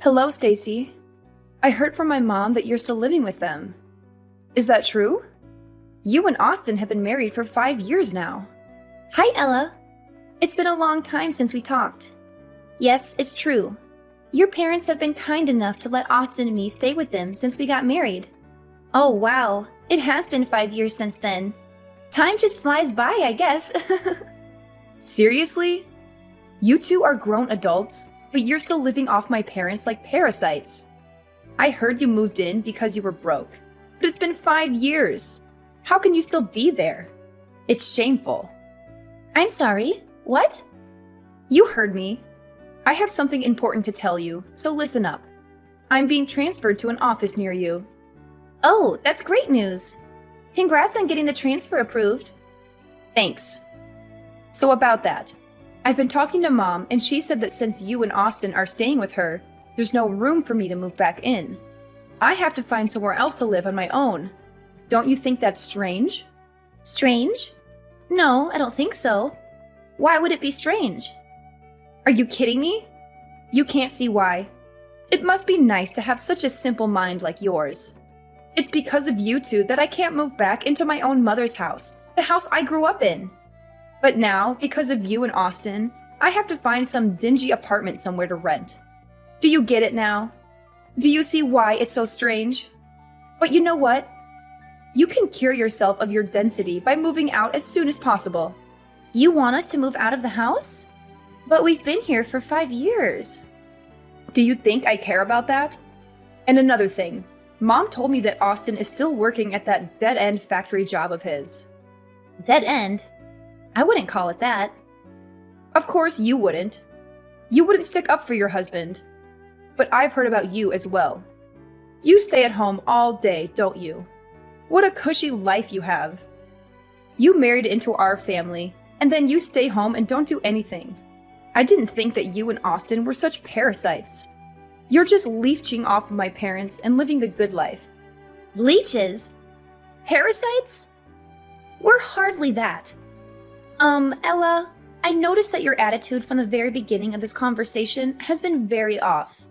Hello, Stacy. I heard from my mom that you're still living with them. Is that true? You and Austin have been married for 5 years now. Hi, Ella. It's been a long time since we talked. Yes, it's true. Your parents have been kind enough to let Austin and me stay with them since we got married. Oh, wow. It has been 5 years since then. Time just flies by, I guess. Seriously? You two are grown adults, but you're still living off my parents like parasites. I heard you moved in because you were broke, but it's been 5 years. How can you still be there? It's shameful. I'm sorry. What? You heard me. I have something important to tell you, so listen up. I'm being transferred to an office near you. Oh, that's great news. Congrats on getting the transfer approved. Thanks. So about that, I've been talking to Mom, and she said that since you and Austin are staying with her, there's no room for me to move back in. I have to find somewhere else to live on my own. Don't you think that's strange? Strange? No, I don't think so. Why would it be strange? Are you kidding me? You can't see why. It must be nice to have such a simple mind like yours. It's because of you two that I can't move back into my own mother's house, the house I grew up in. But now, because of you and Austin, I have to find some dingy apartment somewhere to rent. Do you get it now? Do you see why it's so strange? But you know what? You can cure yourself of your density by moving out as soon as possible. You want us to move out of the house? But we've been here for 5 years. Do you think I care about that? And another thing, Mom told me that Austin is still working at that dead-end factory job of his. Dead end? I wouldn't call it that. Of course you wouldn't. You wouldn't stick up for your husband. But I've heard about you as well. You stay at home all day, don't you? What a cushy life you have. You married into our family, and then you stay home and don't do anything. I didn't think that you and Austin were such parasites. You're just leeching off of my parents and living the good life. Leeches? Parasites? We're hardly that. Ella, I noticed that your attitude from the very beginning of this conversation has been very off.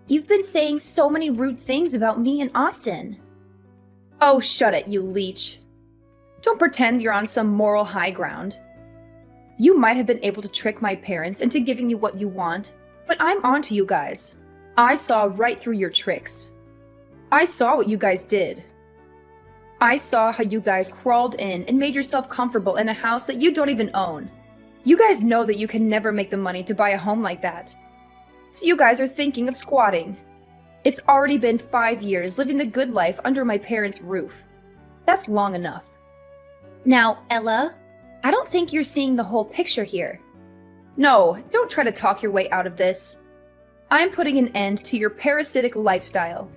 You've been saying so many rude things about me and Austin. Oh, shut it, you leech. Don't pretend you're on some moral high ground. You might have been able to trick my parents into giving you what you want, but I'm onto you guys. I saw right through your tricks. I saw what you guys did. I saw how you guys crawled in and made yourself comfortable in a house that you don't even own. You guys know that you can never make the money to buy a home like that. So you guys are thinking of squatting. It's already been 5 years living the good life under my parents' roof. That's long enough. Now, Ella, I don't think you're seeing the whole picture here. No, don't try to talk your way out of this. I'm putting an end to your parasitic lifestyle.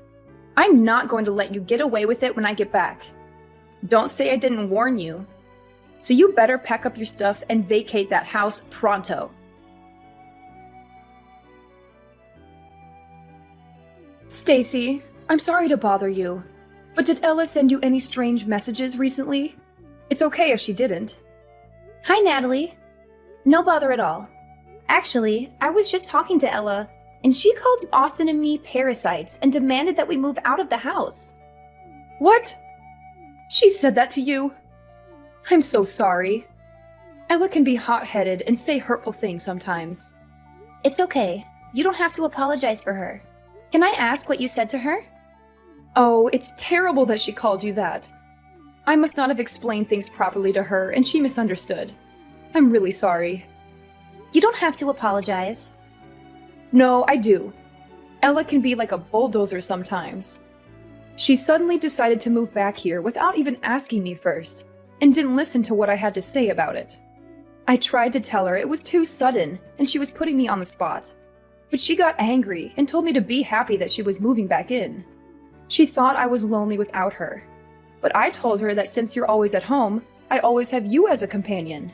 I'm not going to let you get away with it when I get back. Don't say I didn't warn you. So you better pack up your stuff and vacate that house pronto. Stacy, I'm sorry to bother you, but did Ella send you any strange messages recently? It's okay if she didn't. Hi, Natalie. No bother at all. Actually, I was just talking to Ella, and she called Austin and me parasites and demanded that we move out of the house. What? She said that to you? I'm so sorry. Ella can be hot-headed and say hurtful things sometimes. It's okay. You don't have to apologize for her. Can I ask what you said to her? Oh, it's terrible that she called you that. I must not have explained things properly to her, and she misunderstood. I'm really sorry. You don't have to apologize. No, I do. Ella can be like a bulldozer sometimes. She suddenly decided to move back here without even asking me first, and didn't listen to what I had to say about it. I tried to tell her it was too sudden, and she was putting me on the spot. But she got angry and told me to be happy that she was moving back in. She thought I was lonely without her. But I told her that since you're always at home, I always have you as a companion.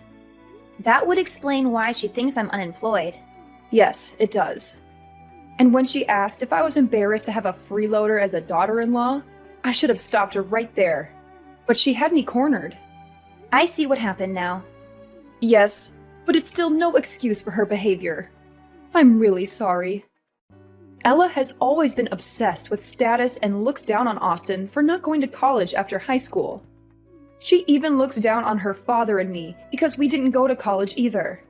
That would explain why she thinks I'm unemployed. Yes, it does. And when she asked if I was embarrassed to have a freeloader as a daughter-in-law, I should have stopped her right there. But she had me cornered. I see what happened now. Yes, but it's still no excuse for her behavior. I'm really sorry. Ella has always been obsessed with status and looks down on Austin for not going to college after high school. She even looks down on her father and me because we didn't go to college either.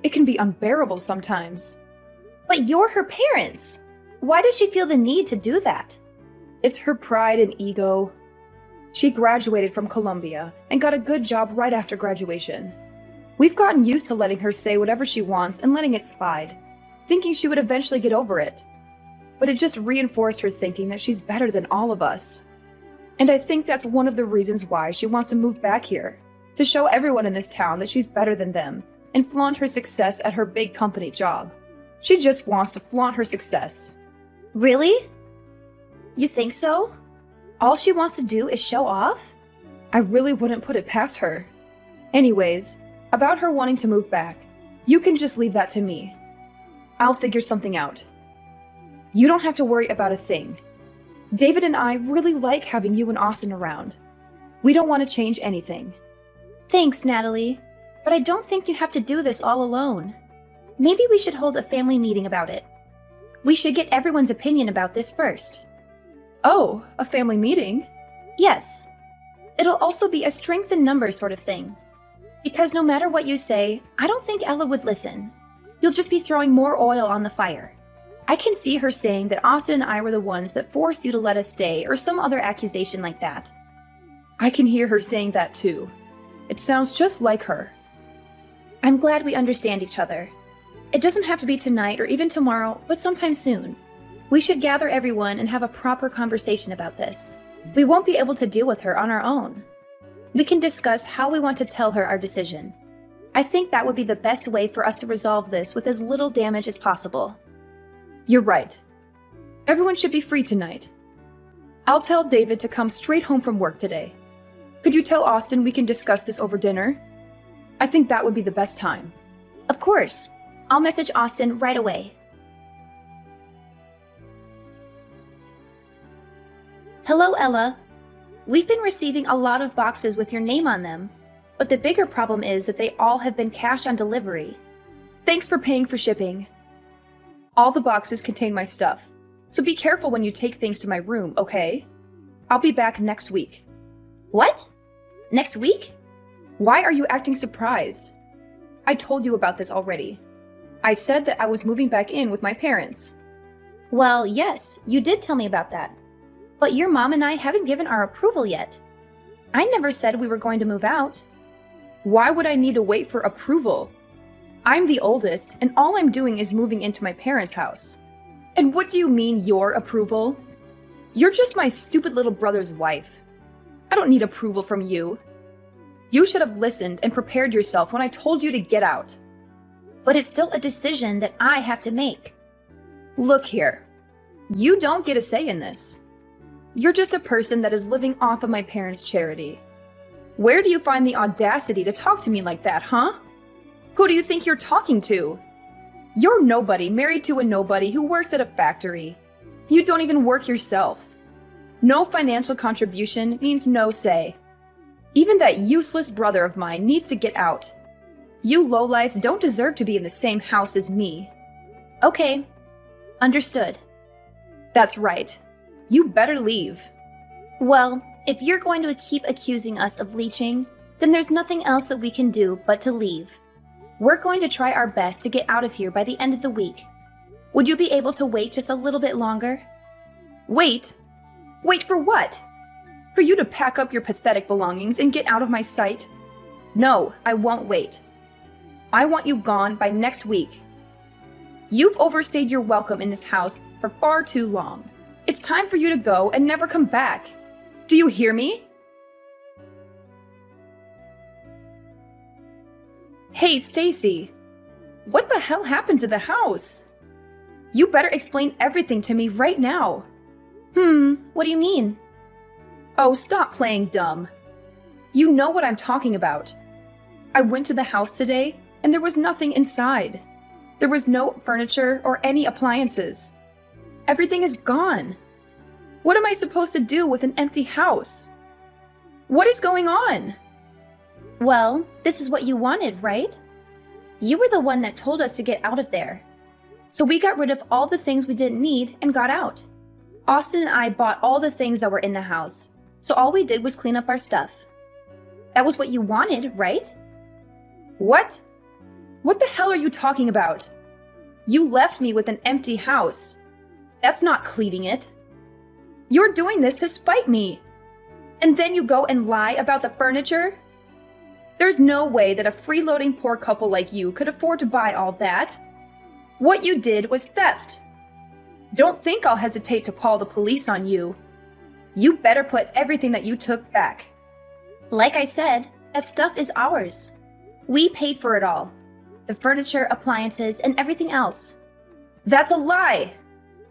It can be unbearable sometimes. But you're her parents. Why does she feel the need to do that? It's her pride and ego. She graduated from Columbia and got a good job right after graduation. We've gotten used to letting her say whatever she wants and letting it slide, thinking she would eventually get over it. But it just reinforced her thinking that she's better than all of us. And I think that's one of the reasons why she wants to move back here, to show everyone in this town that she's better than them and flaunt her success at her big company job. She just wants to flaunt her success. Really? You think so? All she wants to do is show off? I really wouldn't put it past her. Anyways, about her wanting to move back, you can just leave that to me. I'll figure something out. You don't have to worry about a thing. David and I really like having you and Austin around. We don't want to change anything. Thanks, Natalie. But I don't think you have to do this all alone. Maybe we should hold a family meeting about it. We should get everyone's opinion about this first. Oh, a family meeting? Yes. It'll also be a strength in numbers sort of thing. Because no matter what you say, I don't think Ella would listen. You'll just be throwing more oil on the fire. I can see her saying that Austin and I were the ones that forced you to let us stay or some other accusation like that. I can hear her saying that too. It sounds just like her. I'm glad we understand each other. It doesn't have to be tonight or even tomorrow, but sometime soon. We should gather everyone and have a proper conversation about this. We won't be able to deal with her on our own. We can discuss how we want to tell her our decision. I think that would be the best way for us to resolve this with as little damage as possible. You're right. Everyone should be free tonight. I'll tell David to come straight home from work today. Could you tell Austin we can discuss this over dinner? I think that would be the best time. Of course. I'll message Austin right away. Hello, Ella. We've been receiving a lot of boxes with your name on them, but the bigger problem is that they all have been cash on delivery. Thanks for paying for shipping. All the boxes contain my stuff, so be careful when you take things to my room, okay? I'll be back next week. What? Next week? Why are you acting surprised? I told you about this already. I said that I was moving back in with my parents. Well, yes, you did tell me about that. But your mom and I haven't given our approval yet. I never said we were going to move out. Why would I need to wait for approval? I'm the oldest, and all I'm doing is moving into my parents' house. And what do you mean, your approval? You're just my stupid little brother's wife. I don't need approval from you. You should have listened and prepared yourself when I told you to get out. But it's still a decision that I have to make. Look here. You don't get a say in this. You're just a person that is living off of my parents' charity. Where do you find the audacity to talk to me like that, huh? Who do you think you're talking to? You're nobody married to a nobody who works at a factory. You don't even work yourself. No financial contribution means no say. Even that useless brother of mine needs to get out. You lowlifes don't deserve to be in the same house as me. Okay. Understood. That's right. You better leave. Well, if you're going to keep accusing us of leeching, then there's nothing else that we can do but to leave. We're going to try our best to get out of here by the end of the week. Would you be able to wait just a little bit longer? Wait? Wait for what? For you to pack up your pathetic belongings and get out of my sight? No, I won't wait. I want you gone by next week. You've overstayed your welcome in this house for far too long. It's time for you to go and never come back. Do you hear me? Hey, Stacy. What the hell happened to the house? You better explain everything to me right now. What do you mean? Oh, stop playing dumb. You know what I'm talking about. I went to the house today, and there was nothing inside. There was no furniture or any appliances. Everything is gone. What am I supposed to do with an empty house? What is going on? Well, this is what you wanted, right? You were the one that told us to get out of there. So we got rid of all the things we didn't need and got out. Austin and I bought all the things that were in the house, so all we did was clean up our stuff. That was what you wanted, right? What? What the hell are you talking about? You left me with an empty house. That's not cleaning it. You're doing this to spite me. And then you go and lie about the furniture? There's no way that a freeloading poor couple like you could afford to buy all that. What you did was theft. Don't think I'll hesitate to call the police on you. You better put everything that you took back. Like I said, that stuff is ours. We paid for it all. The furniture, appliances, and everything else. That's a lie!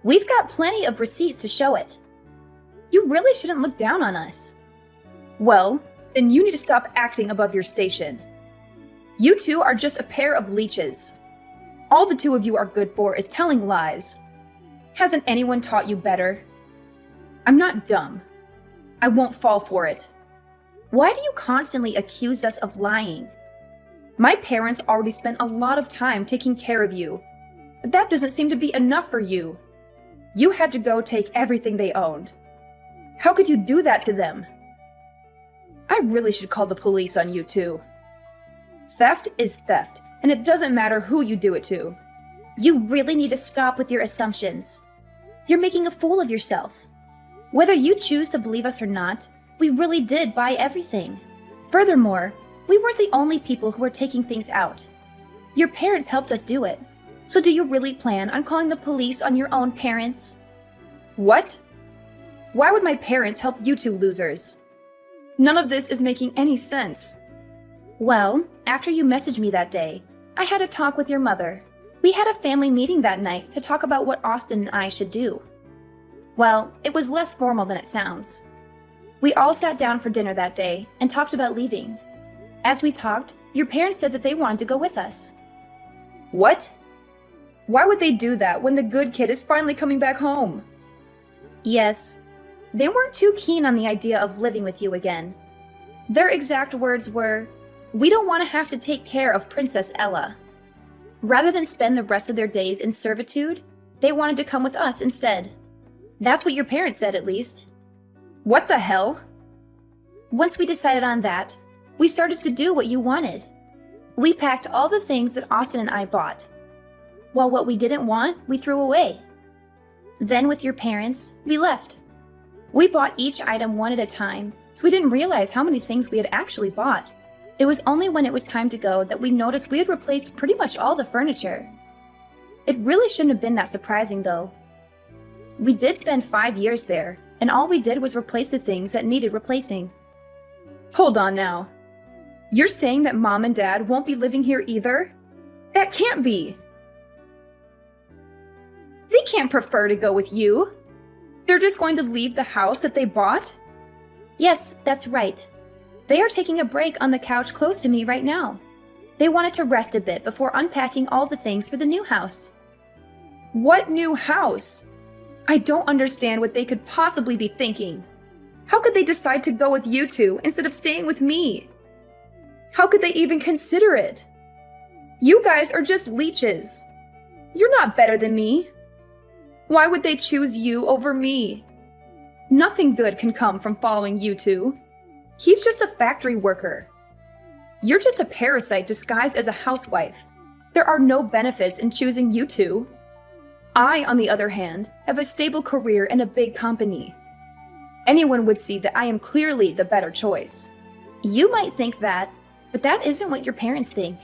We've got plenty of receipts to show it. You really shouldn't look down on us. Well, then you need to stop acting above your station. You two are just a pair of leeches. All the two of you are good for is telling lies. Hasn't anyone taught you better? I'm not dumb. I won't fall for it. Why do you constantly accuse us of lying? My parents already spent a lot of time taking care of you, but that doesn't seem to be enough for you. You had to go take everything they owned. How could you do that to them? I really should call the police on you too. Theft is theft, and it doesn't matter who you do it to. You really need to stop with your assumptions. You're making a fool of yourself. Whether you choose to believe us or not, we really did buy everything. Furthermore, we weren't the only people who were taking things out. Your parents helped us do it. So do you really plan on calling the police on your own parents? What? Why would my parents help you two losers? None of this is making any sense. Well, after you messaged me that day, I had a talk with your mother. We had a family meeting that night to talk about what Austin and I should do. Well, it was less formal than it sounds. We all sat down for dinner that day and talked about leaving. As we talked, your parents said that they wanted to go with us. What? Why would they do that when the good kid is finally coming back home? Yes, they weren't too keen on the idea of living with you again. Their exact words were, "We don't want to have to take care of Princess Ella." Rather than spend the rest of their days in servitude, they wanted to come with us instead. That's what your parents said, at least. What the hell? Once we decided on that, we started to do what you wanted. We packed all the things that Austin and I bought, while what we didn't want, we threw away. Then with your parents, we left. We bought each item one at a time, so we didn't realize how many things we had actually bought. It was only when it was time to go that we noticed we had replaced pretty much all the furniture. It really shouldn't have been that surprising, though. We did spend 5 years there, and all we did was replace the things that needed replacing. Hold on now. You're saying that Mom and Dad won't be living here either? That can't be. They can't prefer to go with you. They're just going to leave the house that they bought? Yes, that's right. They are taking a break on the couch close to me right now. They wanted to rest a bit before unpacking all the things for the new house. What new house? I don't understand what they could possibly be thinking. How could they decide to go with you two instead of staying with me? How could they even consider it? You guys are just leeches. You're not better than me. Why would they choose you over me? Nothing good can come from following you two. He's just a factory worker. You're just a parasite disguised as a housewife. There are no benefits in choosing you two. I, on the other hand, have a stable career in a big company. Anyone would see that I am clearly the better choice. You might think that, but that isn't what your parents think.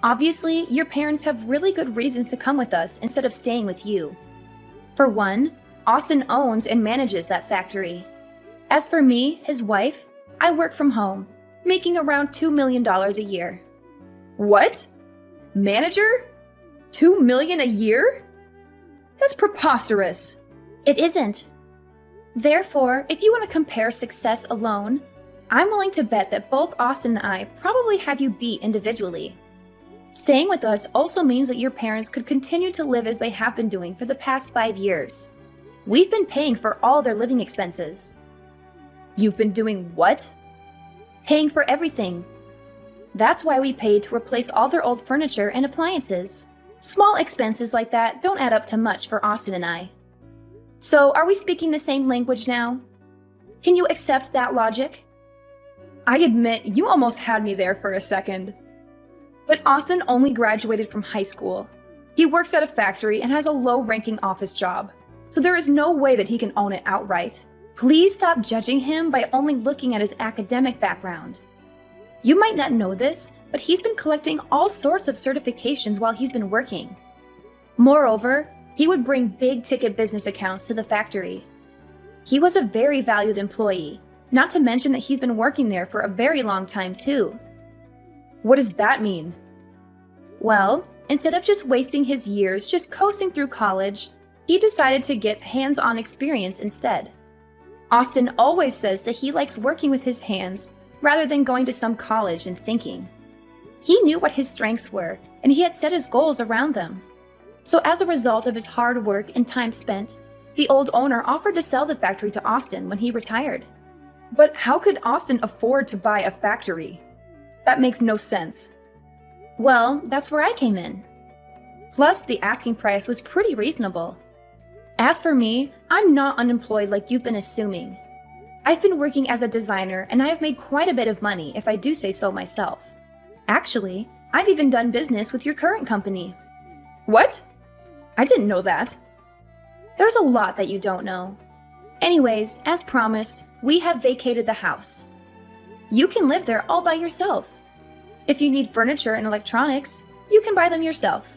Obviously, your parents have really good reasons to come with us instead of staying with you. For one, Austin owns and manages that factory. As for me, his wife, I work from home, making around $2 million a year. What? Manager? $2 million a year? That's preposterous. It isn't. Therefore, if you want to compare success alone, I'm willing to bet that both Austin and I probably have you beat individually. Staying with us also means that your parents could continue to live as they have been doing for the past 5 years. We've been paying for all their living expenses. You've been doing what? Paying for everything. That's why we paid to replace all their old furniture and appliances. Small expenses like that don't add up to much for Austin and I. So, are we speaking the same language now? Can you accept that logic? I admit, you almost had me there for a second. But Austin only graduated from high school. He works at a factory and has a low-ranking office job, so there is no way that he can own it outright. Please stop judging him by only looking at his academic background. You might not know this, but he's been collecting all sorts of certifications while he's been working. Moreover, he would bring big-ticket business accounts to the factory. He was a very valued employee, not to mention that he's been working there for a very long time too. What does that mean? Well, instead of just wasting his years just coasting through college, he decided to get hands-on experience instead. Austin always says that he likes working with his hands rather than going to some college and thinking. He knew what his strengths were, and he had set his goals around them. So as a result of his hard work and time spent, the old owner offered to sell the factory to Austin when he retired. But how could Austin afford to buy a factory? That makes no sense. Well, that's where I came in. Plus, the asking price was pretty reasonable. As for me, I'm not unemployed like you've been assuming. I've been working as a designer and I have made quite a bit of money if I do say so myself. Actually, I've even done business with your current company. What? I didn't know that. There's a lot that you don't know. Anyways, as promised, we have vacated the house. You can live there all by yourself. If you need furniture and electronics, you can buy them yourself.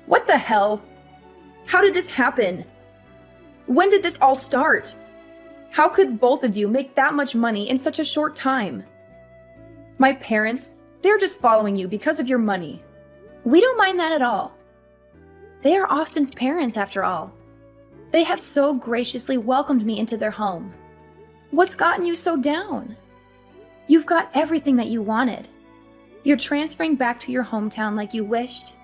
What the hell? How did this happen? When did this all start? How could both of you make that much money in such a short time? My parents, they're just following you because of your money. We don't mind that at all. They are Austin's parents, after all. They have so graciously welcomed me into their home. What's gotten you so down? You've got everything that you wanted. You're transferring back to your hometown like you wished.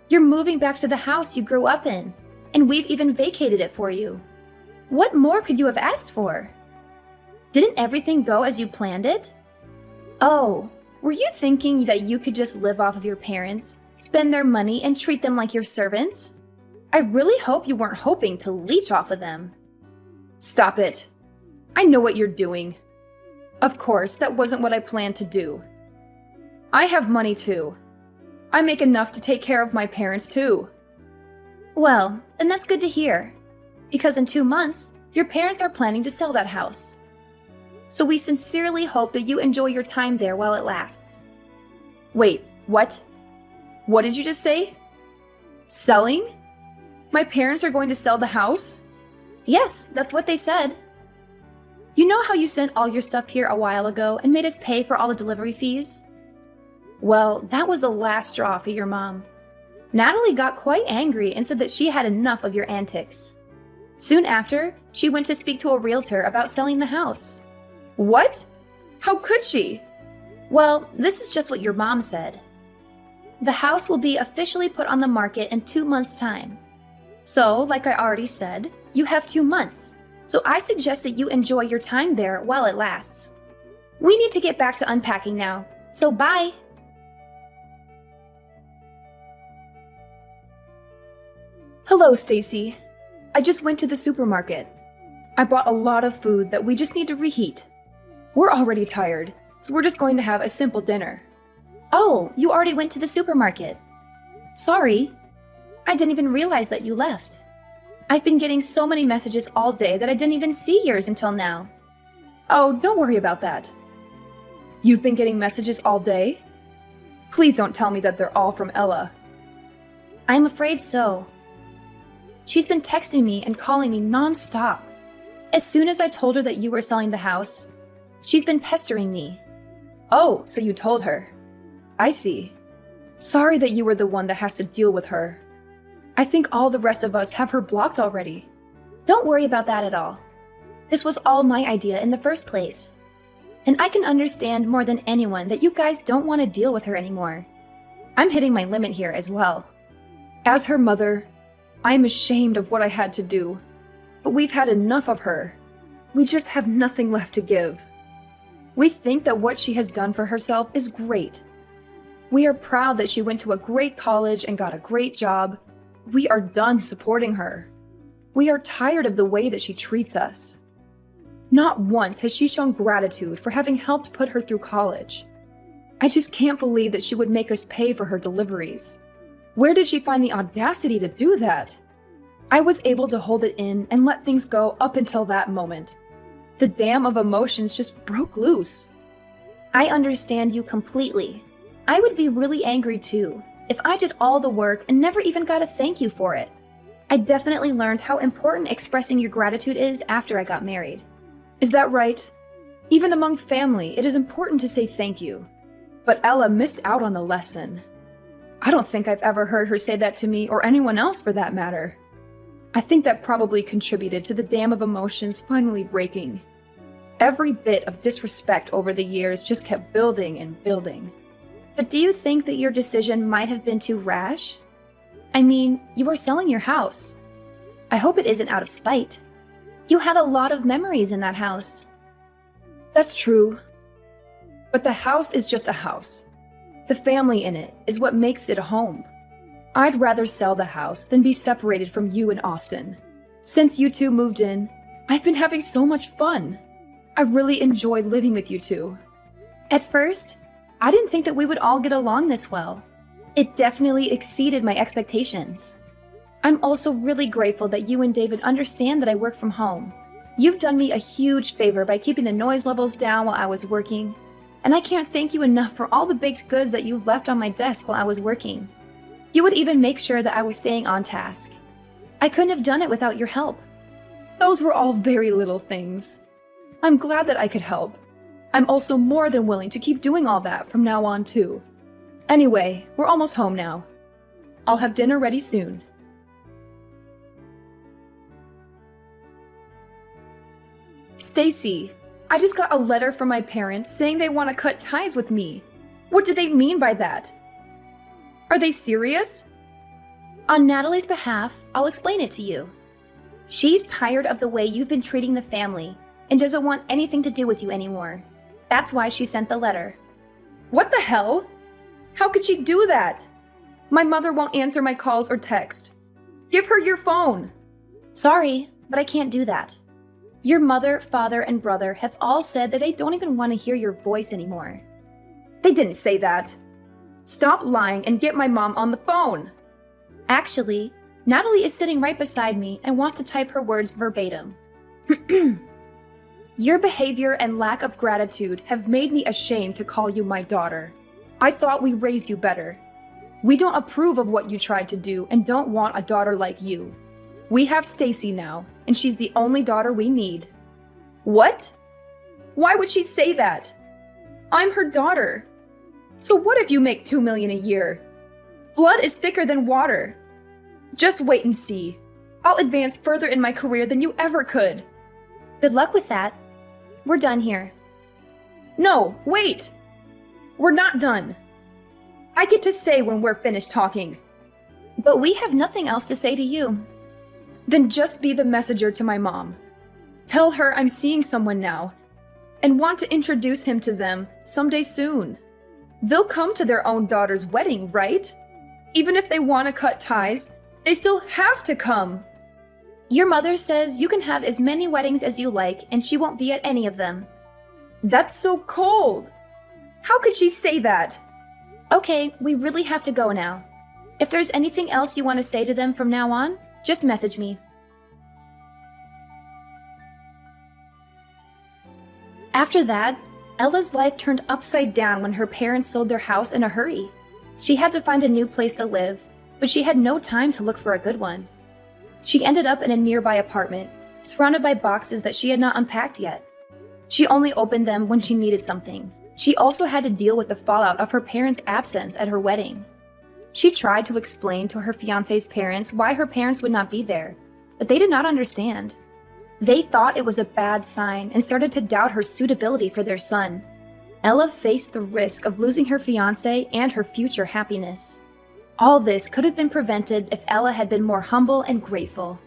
You're moving back to the house you grew up in, and we've even vacated it for you. What more could you have asked for? Didn't everything go as you planned it? Oh, were you thinking that you could just live off of your parents, spend their money, and treat them like your servants? I really hope you weren't hoping to leech off of them. Stop it. I know what you're doing. Of course, that wasn't what I planned to do. I have money too. I make enough to take care of my parents too. Well, then that's good to hear. Because in 2 months, your parents are planning to sell that house. So we sincerely hope that you enjoy your time there while it lasts. Wait, what? What did you just say? Selling? My parents are going to sell the house? Yes, that's what they said. You know how you sent all your stuff here a while ago and made us pay for all the delivery fees? Well, that was the last straw for your mom. Natalie got quite angry and said that she had enough of your antics. Soon after, she went to speak to a realtor about selling the house. What? How could she? Well, this is just what your mom said. The house will be officially put on the market in 2 months' time. So, like I already said, you have 2 months. So I suggest that you enjoy your time there while it lasts. We need to get back to unpacking now, so bye! Hello, Stacy. I just went to the supermarket. I bought a lot of food that we just need to reheat. We're already tired, so we're just going to have a simple dinner. Oh, you already went to the supermarket. Sorry. I didn't even realize that you left. I've been getting so many messages all day that I didn't even see yours until now. Oh, don't worry about that. You've been getting messages all day? Please don't tell me that they're all from Ella. I'm afraid so. She's been texting me and calling me non-stop. As soon as I told her that you were selling the house, she's been pestering me. Oh, so you told her. I see. Sorry that you were the one that has to deal with her. I think all the rest of us have her blocked already. Don't worry about that at all. This was all my idea in the first place. And I can understand more than anyone that you guys don't want to deal with her anymore. I'm hitting my limit here as well. As her mother, I am ashamed of what I had to do. But we've had enough of her. We just have nothing left to give. We think that what she has done for herself is great. We are proud that she went to a great college and got a great job. We are done supporting her. We are tired of the way that she treats us. Not once has she shown gratitude for having helped put her through college. I just can't believe that she would make us pay for her deliveries. Where did she find the audacity to do that? I was able to hold it in and let things go up until that moment. The dam of emotions just broke loose. I understand you completely. I would be really angry too if I did all the work and never even got a thank you for it. I definitely learned how important expressing your gratitude is after I got married. Is that right? Even among family, it is important to say thank you. But Ella missed out on the lesson. I don't think I've ever heard her say that to me or anyone else for that matter. I think that probably contributed to the dam of emotions finally breaking. Every bit of disrespect over the years just kept building and building. But do you think that your decision might have been too rash? I mean, you are selling your house. I hope it isn't out of spite. You had a lot of memories in that house. That's true. But the house is just a house. The family in it is what makes it a home. I'd rather sell the house than be separated from you and Austin. Since you two moved in, I've been having so much fun. I really enjoyed living with you two. At first, I didn't think that we would all get along this well. It definitely exceeded my expectations. I'm also really grateful that you and David understand that I work from home. You've done me a huge favor by keeping the noise levels down while I was working, and I can't thank you enough for all the baked goods that you've left on my desk while I was working. You would even make sure that I was staying on task. I couldn't have done it without your help. Those were all very little things. I'm glad that I could help. I'm also more than willing to keep doing all that from now on too. Anyway, we're almost home now. I'll have dinner ready soon. Stacy, I just got a letter from my parents saying they want to cut ties with me. What do they mean by that? Are they serious? On Natalie's behalf, I'll explain it to you. She's tired of the way you've been treating the family and doesn't want anything to do with you anymore. That's why she sent the letter. What the hell? How could she do that? My mother won't answer my calls or text. Give her your phone. Sorry, but I can't do that. Your mother, father, and brother have all said that they don't even want to hear your voice anymore. They didn't say that. Stop lying and get my mom on the phone. Actually, Natalie is sitting right beside me and wants to type her words verbatim. Your behavior and lack of gratitude have made me ashamed to call you my daughter. I thought we raised you better. We don't approve of what you tried to do and don't want a daughter like you. We have Stacy now, and she's the only daughter we need. What? Why would she say that? I'm her daughter. So what if you make $2 million a year? Blood is thicker than water. Just wait and see. I'll advance further in my career than you ever could. Good luck with that. We're done here. No, wait! We're not done. I get to say when we're finished talking. But we have nothing else to say to you. Then just be the messenger to my mom. Tell her I'm seeing someone now and want to introduce him to them someday soon. They'll come to their own daughter's wedding, right? Even if they want to cut ties, they still have to come. Your mother says you can have as many weddings as you like and she won't be at any of them. That's so cold. How could she say that? Okay, we really have to go now. If there's anything else you want to say to them from now on, just message me. After that, Ella's life turned upside down when her parents sold their house in a hurry. She had to find a new place to live, but she had no time to look for a good one. She ended up in a nearby apartment, surrounded by boxes that she had not unpacked yet. She only opened them when she needed something. She also had to deal with the fallout of her parents' absence at her wedding. She tried to explain to her fiancé's parents why her parents would not be there, but they did not understand. They thought it was a bad sign and started to doubt her suitability for their son. Ella faced the risk of losing her fiancé and her future happiness. All this could have been prevented if Ella had been more humble and grateful.